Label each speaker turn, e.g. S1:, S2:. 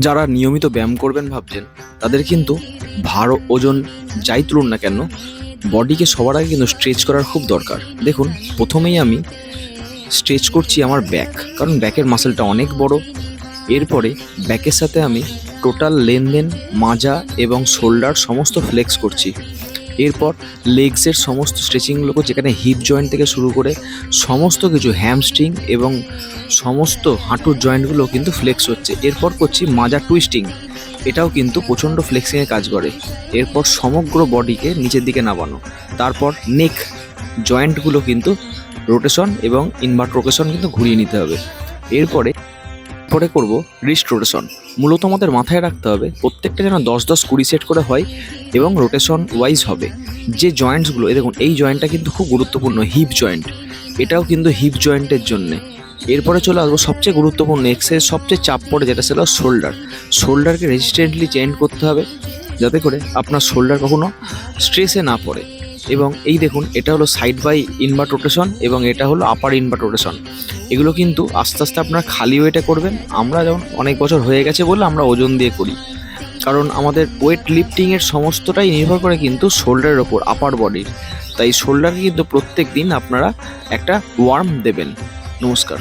S1: যারা নিয়মিত ব্যায়াম করবেন ভাবছেন তাদের কিন্তু ভার ওজন যাই তুলুন না কেন, বডিকে সবার আগে কিন্তু স্ট্রেচ করার খুব দরকার। দেখুন, প্রথমেই আমি স্ট্রেচ করছি আমার ব্যাক, কারণ ব্যাকের মাসেলটা অনেক বড়। এরপরে ব্যাকের সাথে আমি টোটাল লেনদেন, মাজা এবং শোল্ডার সমস্ত ফ্লেক্স করছি। এরপর লেগসের সমস্ত স্ট্রেচিংগুলোকে, যেখানে হিপ জয়েন্ট থেকে শুরু করে সমস্ত কিছু, হ্যামস্ট্রিং এবং সমস্ত হাঁটুর জয়েন্টগুলো কিন্তু ফ্লেক্স হচ্ছে। এরপর করছি মাজা টুইস্টিং, এটাও কিন্তু প্রচণ্ড ফ্লেক্সিংয়ে কাজ করে। এরপর সমগ্র বডিকে নিচের দিকে নামানো। তারপর নেক জয়েন্টগুলো কিন্তু রোটেশন এবং ইনভার্ট রোটেশন কিন্তু ঘুরিয়ে নিতে হবে। এরপরে করব রিস্ট রোটেশন। মূলত আমাদের মাথায় রাখতে হবে প্রত্যেকটা যেন 10-10-20 সেট করে হয় এবং রোটেশন ওয়াইজ হবে। যে জয়েন্টসগুলো, দেখুন এই জয়েন্টটা কিন্তু খুব গুরুত্বপূর্ণ, হিপ জয়েন্ট, এটাও কিন্তু হিপ জয়েন্টের জন্যে। এরপরে চলে আসবো সবচেয়ে গুরুত্বপূর্ণ এক্সারসাইজ, সবচেয়ে চাপ পড়ে যেটা, সেটা শোল্ডার। শোল্ডারকে রেজিস্ট্যান্টলি চেঞ্জ করতে হবে যাতে করে আপনার শোল্ডার কখনো স্ট্রেসে না পড়ে। এবং এই দেখুন, এটা হলো সাইড বাই ইনভার্ট রোটেশন এবং এটা হলো আপার ইনভার্ট রোটেশন। এগুলো কিন্তু আস্তে আস্তে আপনারা খালি ওয়েটে করবেন। আমরা যেমন অনেক বছর হয়ে গেছে বলে আমরা ওজন দিয়ে করি, কারণ আমাদের ওয়েট লিফটিংয়ের সমস্তটাই নির্ভর করে কিন্তু শোল্ডারের ওপর, আপার বডির। তাই শোল্ডারকে কিন্তু প্রত্যেক দিন আপনারা একটা ওয়ার্ম দেবেন। নমস্কার।